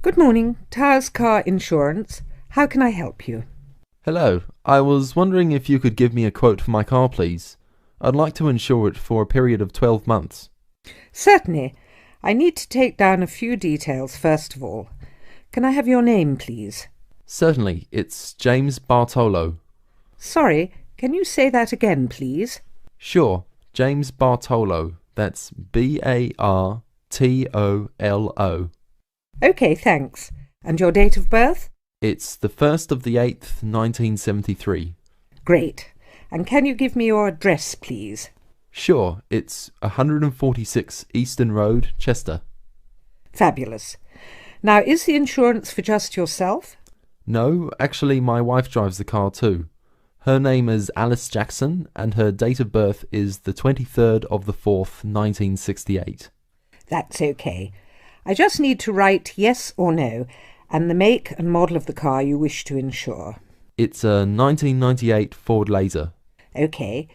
Good morning, Towers Car Insurance. How can I help you? Hello, I was wondering if you could give me a quote for my car, please. I'd like to insure it for a period of 12 months. Certainly. I need to take down a few details first of all. Can I have your name, please? Certainly, it's James Bartolo. Sorry, can you say that again, please? Sure, James Bartolo. That's Bartolo. OK, thanks. And your date of birth? It's the 1st of the 8th, 1973. Great. And can you give me your address, please? Sure, it's 146 Eastern Road, Chester. Fabulous. Now, is the insurance for just yourself? No, actually my wife drives the car too. Her name is Alice Jackson and her date of birth is the 23rd of the 4th, 1968. That's OK. I just need to write yes or no and the make and model of the car you wish to insure. It's a 1998 Ford Laser. OK.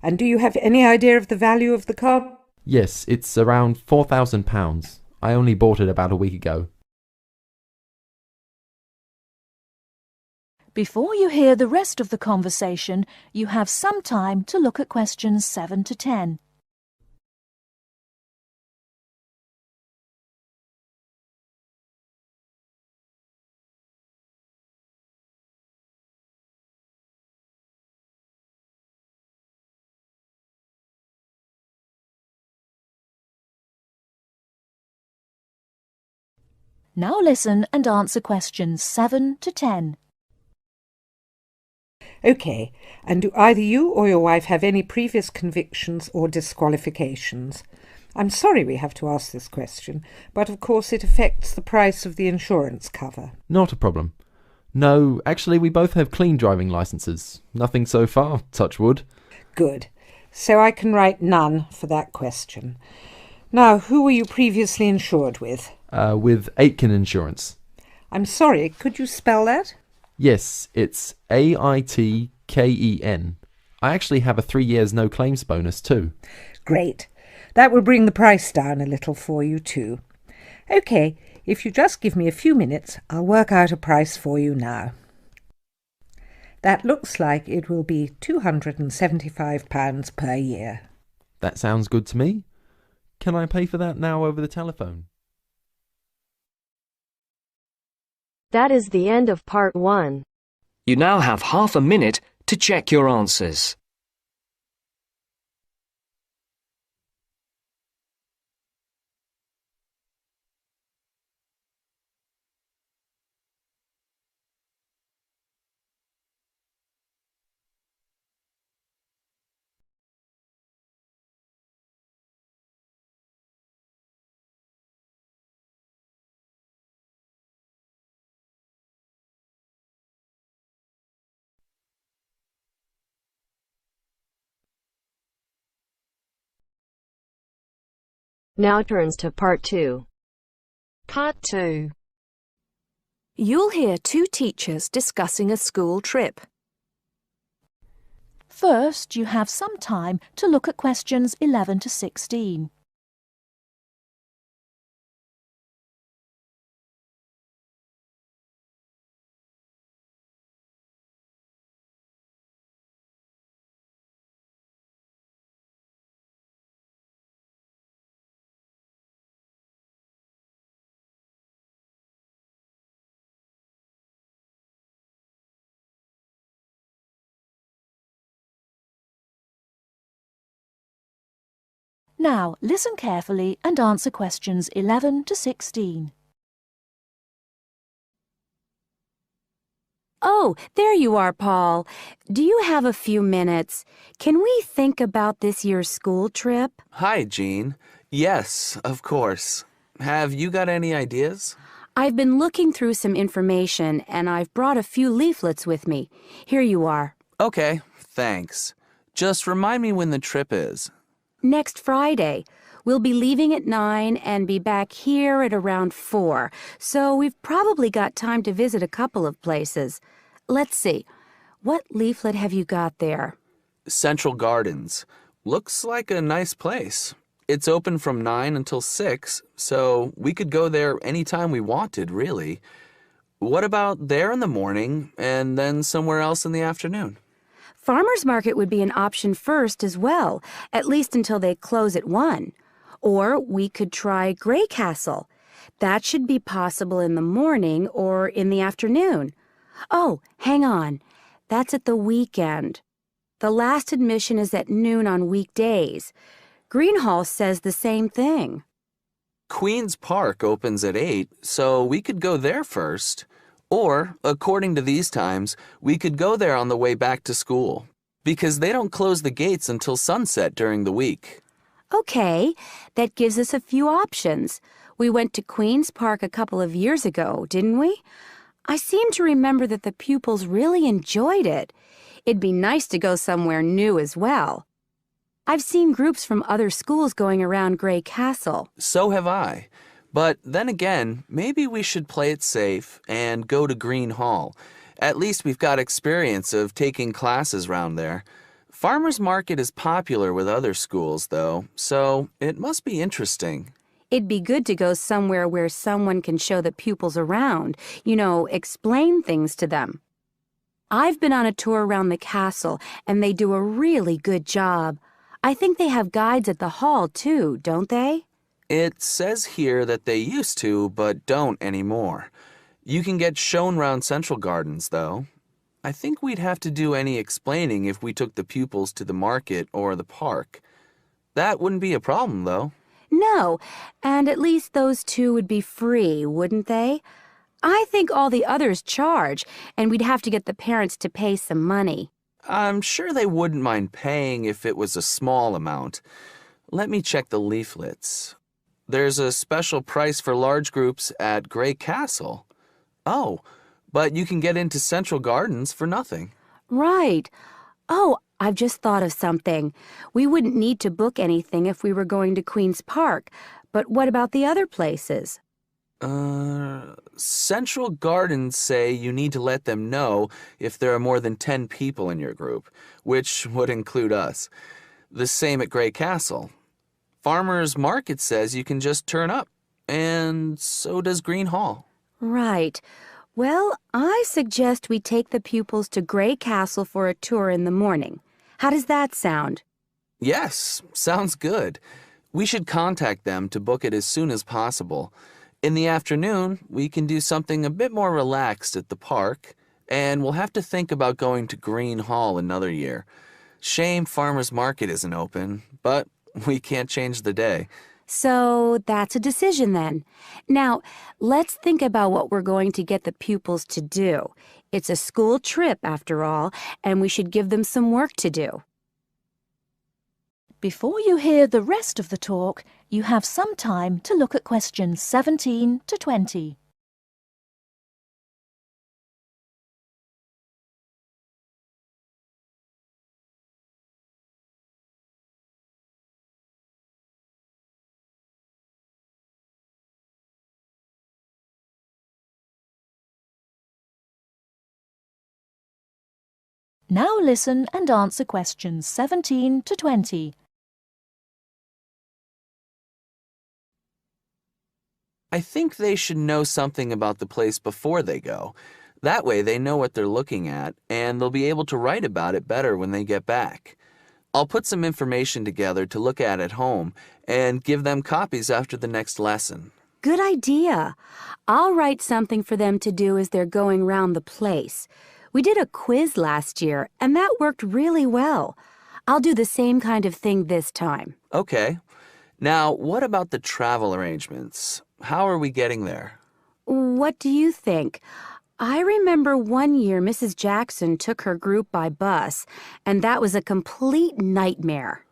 And do you have any idea of the value of the car? Yes, it's around £4,000. I only bought it about a week ago. Before you hear the rest of the conversation, you have some time to look at questions 7 to 10. Now listen and answer questions 7 to 10. OK. And do either you or your wife have any previous convictions or disqualifications? I'm sorry we have to ask this question, but of course it affects the price of the insurance cover. Not a problem. No, actually we both have clean driving licenses. Nothing so far, touch wood. Good. So I can write none for that question. Now, who were you previously insured with? With Aitken Insurance. I'm sorry, could you spell that? Yes, it's Aitken. I actually have a 3 years no claims bonus too. Great. That will bring the price down a little for you too. OK, if you just give me a few minutes, I'll work out a price for you now. That looks like it will be £275 per year. That sounds good to me. Can I pay for that now over the telephone? That is the end of part 1. You now have half a minute to check your answers. Now turns to part 2. Part 2. You'll hear two teachers discussing a school trip. First, you have some time to look at questions 11 to 16. Now, listen carefully and answer questions 11 to 16. Oh, there you are, Paul. Do you have a few minutes? Can we think about this year's school trip? Hi, Jean. Yes, of course. Have you got any ideas? I've been looking through some information, and I've brought a few leaflets with me. Here you are. Okay, thanks. Just remind me when the trip is. Next Friday. We'll be leaving at 9 and be back here at around 4, so we've probably got time to visit a couple of places. Let's see. What leaflet have you got there? Central Gardens. Looks like a nice place. It's open from 9 until 6, so we could go there anytime we wanted, really. What about there in the morning and then somewhere else in the afternoon? Farmers market would be an option first as well, at least until they close at 1. Or we could try Grey Castle. That should be possible in the morning or in the afternoon. Oh, hang on. That's at the weekend. The last admission is at noon on weekdays. Greenhall says the same thing. Queen's Park opens at 8, so we could go there first. Or, according to these times, we could go there on the way back to school, because they don't close the gates until sunset during the week. Okay, that gives us a few options. We went to Queen's Park a couple of years ago, didn't we? I seem to remember that the pupils really enjoyed it. It'd be nice to go somewhere new as well. I've seen groups from other schools going around Grey Castle. So have I. But then again, maybe we should play it safe and go to Green Hall. At least we've got experience of taking classes round there. Farmers Market is popular with other schools, though, so it must be interesting. It'd be good to go somewhere where someone can show the pupils around, explain things to them. I've been on a tour around the castle, and they do a really good job. I think they have guides at the hall, too, don't they? It says here that they used to, but don't anymore. You can get shown round Central Gardens, though. I think we'd have to do any explaining if we took the pupils to the market or the park. That wouldn't be a problem, though. No, and at least those two would be free, wouldn't they? I think all the others charge, and we'd have to get the parents to pay some money. I'm sure they wouldn't mind paying if it was a small amount. Let me check the leaflets. There's a special price for large groups at Grey Castle. Oh, but you can get into Central Gardens for nothing. Right. Oh, I've just thought of something. We wouldn't need to book anything if we were going to Queen's Park, but what about the other places? Central Gardens say you need to let them know if there are more than 10 people in your group, which would include us. The same at Grey Castle. Farmers Market says you can just turn up, and so does Green Hall. Right. Well, I suggest we take the pupils to Grey Castle for a tour in the morning. How does that sound? Yes, sounds good. We should contact them to book it as soon as possible. In the afternoon, we can do something a bit more relaxed at the park, and we'll have to think about going to Green Hall another year. Shame Farmers Market isn't open, but we can't change the day. So that's a decision then. Now, let's think about what we're going to get the pupils to do. It's a school trip, after all, and we should give them some work to do. Before you hear the rest of the talk, you have some time to look at questions 17 to 20. Now listen and answer questions 17 to 20. I think they should know something about the place before they go. That way they know what they're looking at, and they'll be able to write about it better when they get back. I'll put some information together to look at home and give them copies after the next lesson. Good idea. I'll write something for them to do as they're going round the place. We did a quiz last year, and that worked really well. I'll do the same kind of thing this time. Okay. Now, what about the travel arrangements? How are we getting there? What do you think? I remember one year Mrs. Jackson took her group by bus, and that was a complete nightmare.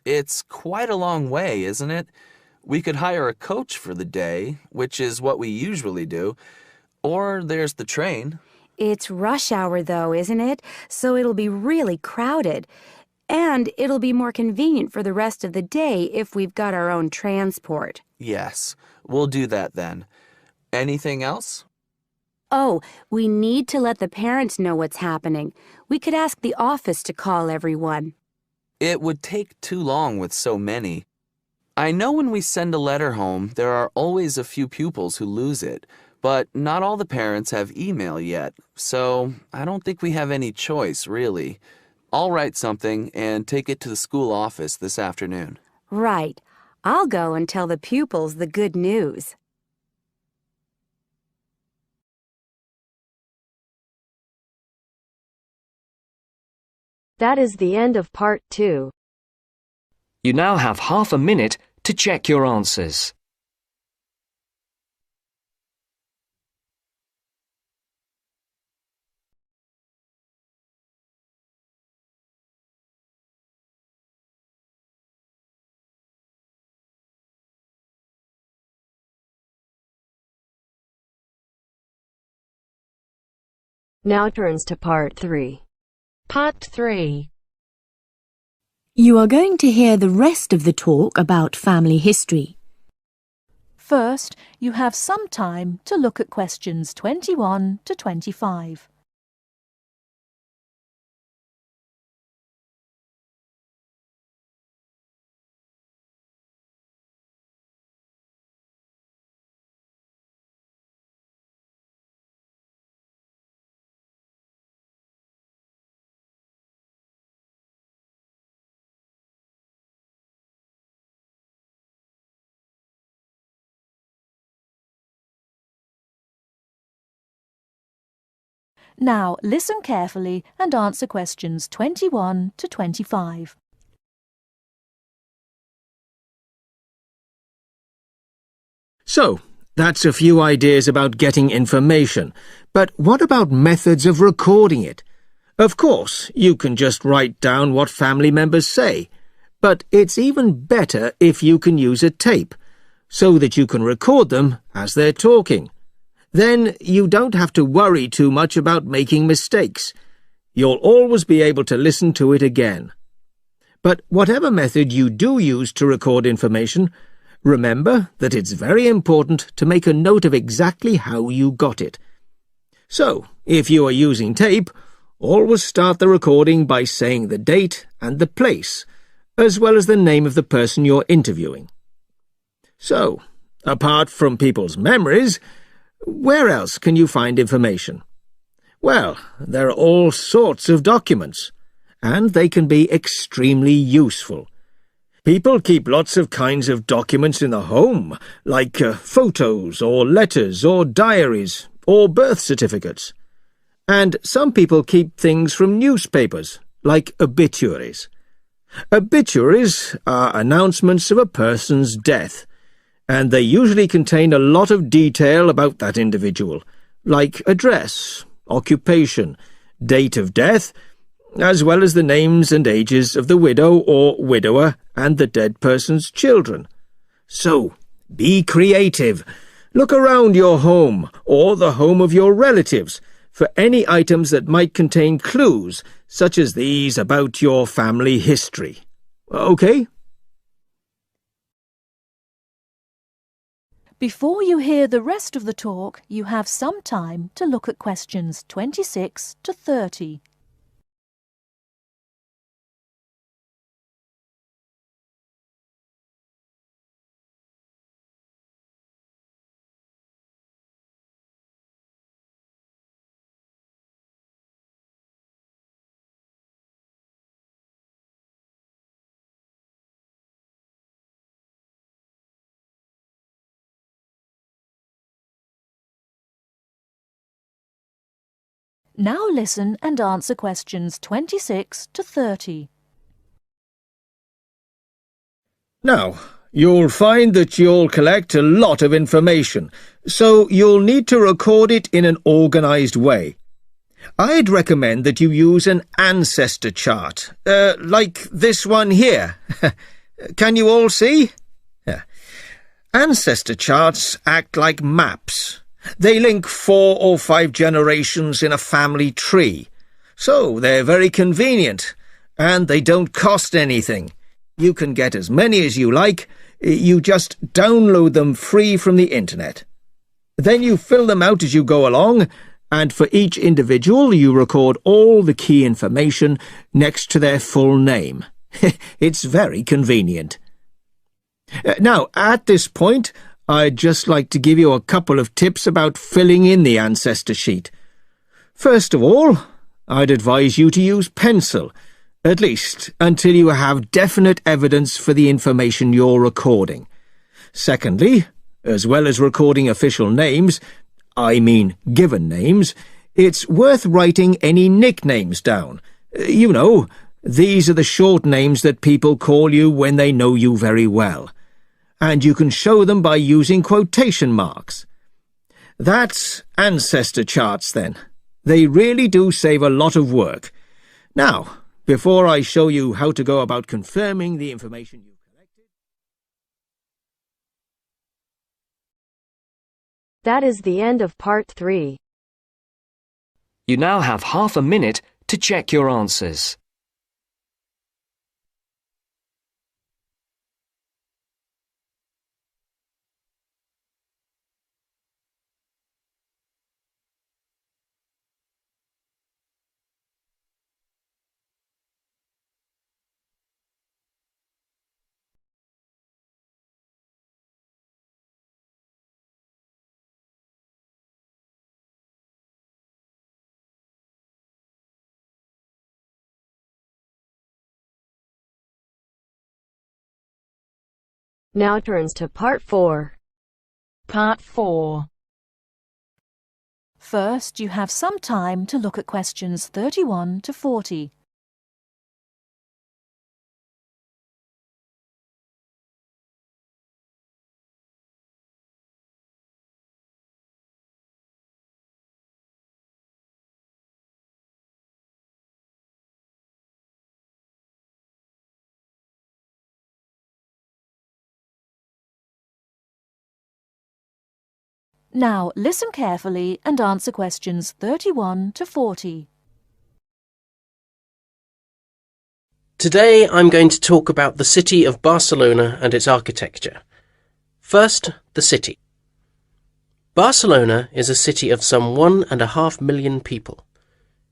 It's quite a long way, isn't it? We could hire a coach for the day, which is what we usually do, or there's the train. It's rush hour, though, isn't it? So it'll be really crowded. And it'll be more convenient for the rest of the day if we've got our own transport. Yes, we'll do that then. Anything else? Oh, we need to let the parents know what's happening. We could ask the office to call everyone. It would take too long with so many. I know when we send a letter home, there are always a few pupils who lose it, but not all the parents have email yet, so I don't think we have any choice, really. I'll write something and take it to the school office this afternoon. Right. I'll go and tell the pupils the good news. That is the end of part 2. You now have half a minute to check your answers. Now turns to part 3. Part 3. You are going to hear the rest of the talk about family history. First, you have some time to look at questions 21 to 25. Now, listen carefully and answer questions 21 to 25. So, that's a few ideas about getting information. But what about methods of recording it? Of course, you can just write down what family members say. But it's even better if you can use a tape, so that you can record them as they're talking. Then you don't have to worry too much about making mistakes. You'll always be able to listen to it again. But whatever method you do use to record information, remember that it's very important to make a note of exactly how you got it. So, if you are using tape, always start the recording by saying the date and the place, as well as the name of the person you're interviewing. So, apart from people's memories, where else can you find information? Well, there are all sorts of documents, and they can be extremely useful. People keep lots of kinds of documents in the home, like photos or letters or diaries or birth certificates. And some people keep things from newspapers, like obituaries. Obituaries are announcements of a person's death, and they usually contain a lot of detail about that individual, like address, occupation, date of death, as well as the names and ages of the widow or widower and the dead person's children. So, be creative. Look around your home or the home of your relatives for any items that might contain clues, such as these about your family history. Okay? Before you hear the rest of the talk, you have some time to look at questions 26 to 30. Now listen and answer questions 26 to 30. Now, you'll find that you'll collect a lot of information, so you'll need to record it in an organised way. I'd recommend that you use an ancestor chart, like this one here. Can you all see? Yeah. Ancestor charts act like maps. They link 4 or 5 generations in a family tree, so they're very convenient, and they don't cost anything. You can get as many as you like. You just download them free from the internet. Then you fill them out as you go along, and for each individual you record all the key information next to their full name. It's very convenient. Now, at this point, I'd just like to give you a couple of tips about filling in the ancestor sheet. First of all, I'd advise you to use pencil, at least until you have definite evidence for the information you're recording. Secondly, as well as recording official names, I mean given names, it's worth writing any nicknames down. You know, these are the short names that people call you when they know you very well. And you can show them by using quotation marks. That's ancestor charts then. They really do save a lot of work. Now, before I show you how to go about confirming the information you've collected... That is the end of part 3. You now have half a minute to check your answers. Now turns to part 4. Part 4. First, you have some time to look at questions 31 to 40. Now, listen carefully and answer questions 31 to 40. Today I'm going to talk about the city of Barcelona and its architecture. First, the city. Barcelona is a city of some 1.5 million people.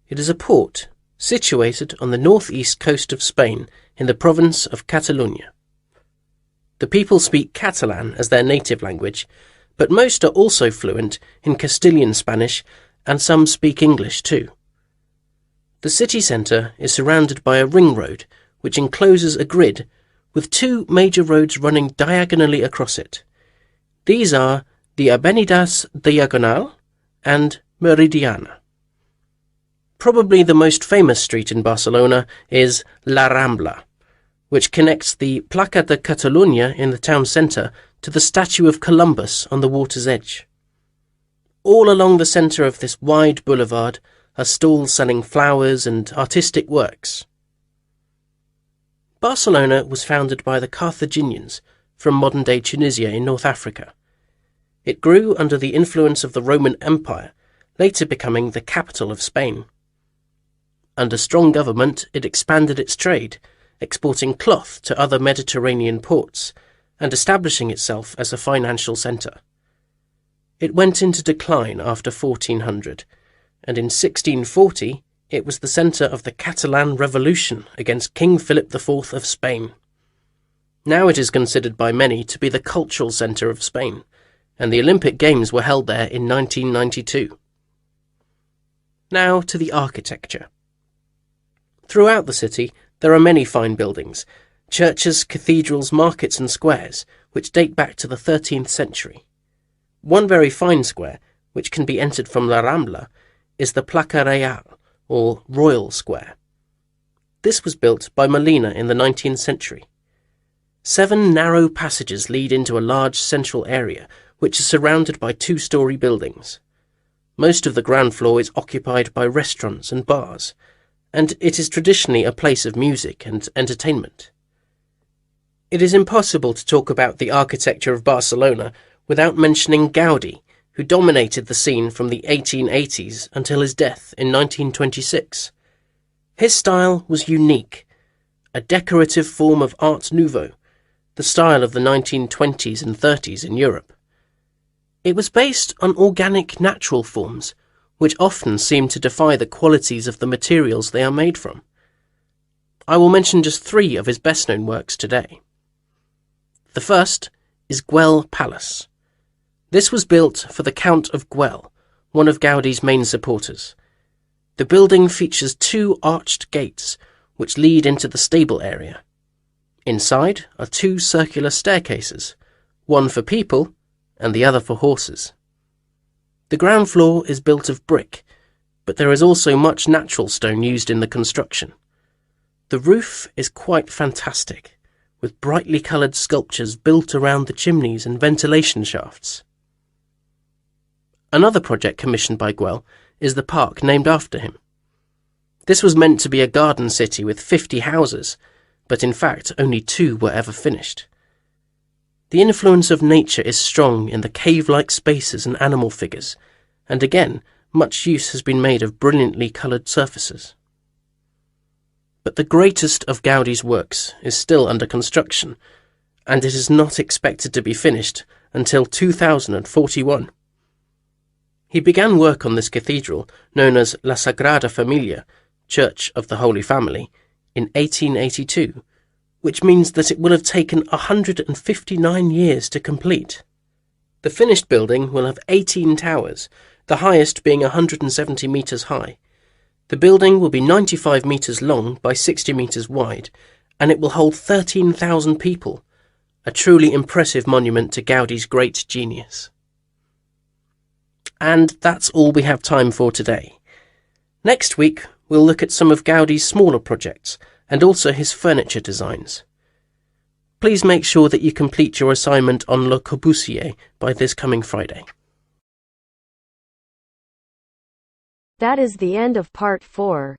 It is a port situated on the northeast coast of Spain in the province of Catalonia. The people speak Catalan as their native language, but most are also fluent in Castilian Spanish and some speak English too. The city centre is surrounded by a ring road which encloses a grid with 2 major roads running diagonally across it. These are the Avenidas Diagonal and Meridiana. Probably the most famous street in Barcelona is La Rambla, which connects the Plaça de Catalunya in the town centre to the statue of Columbus on the water's edge. All along the centre of this wide boulevard are stalls selling flowers and artistic works. Barcelona was founded by the Carthaginians from modern-day Tunisia in North Africa. It grew under the influence of the Roman Empire, later becoming the capital of Spain. Under strong government, it expanded its trade, exporting cloth to other Mediterranean ports, and establishing itself as a financial centre. It went into decline after 1400, and in 1640 it was the centre of the Catalan Revolution against King Philip IV of Spain. Now it is considered by many to be the cultural centre of Spain, and the Olympic Games were held there in 1992. Now to the architecture. Throughout the city there are many fine buildings, churches, cathedrals, markets and squares, which date back to the 13th century. One very fine square, which can be entered from La Rambla, is the Plaça Real, or Royal Square. This was built by Molina in the 19th century. 7 narrow passages lead into a large central area, which is surrounded by 2-storey buildings. Most of the ground floor is occupied by restaurants and bars, and it is traditionally a place of music and entertainment. It is impossible to talk about the architecture of Barcelona without mentioning Gaudí, who dominated the scene from the 1880s until his death in 1926. His style was unique, a decorative form of Art Nouveau, the style of the 1920s and 30s in Europe. It was based on organic natural forms, which often seem to defy the qualities of the materials they are made from. I will mention just 3 of his best-known works today. The first is Güell Palace. This was built for the Count of Güell, one of Gaudi's main supporters. The building features 2 arched gates which lead into the stable area. Inside are 2 circular staircases, one for people and the other for horses. The ground floor is built of brick, but there is also much natural stone used in the construction. The roof is quite fantastic, with brightly coloured sculptures built around the chimneys and ventilation shafts. Another project commissioned by Güell is the park named after him. This was meant to be a garden city with 50 houses, but in fact only 2 were ever finished. The influence of nature is strong in the cave-like spaces and animal figures, and again, much use has been made of brilliantly coloured surfaces. But the greatest of Gaudi's works is still under construction, and it is not expected to be finished until 2041. He began work on this cathedral, known as La Sagrada Familia, Church of the Holy Family, in 1882, which means that it will have taken 159 years to complete. The finished building will have 18 towers, the highest being 170 metres high. The building will be 95 metres long by 60 metres wide, and it will hold 13,000 people, a truly impressive monument to Gaudi's great genius. And that's all we have time for today. Next week, we'll look at some of Gaudi's smaller projects, and also his furniture designs. Please make sure that you complete your assignment on Le Corbusier by this coming Friday. That is the end of part 4.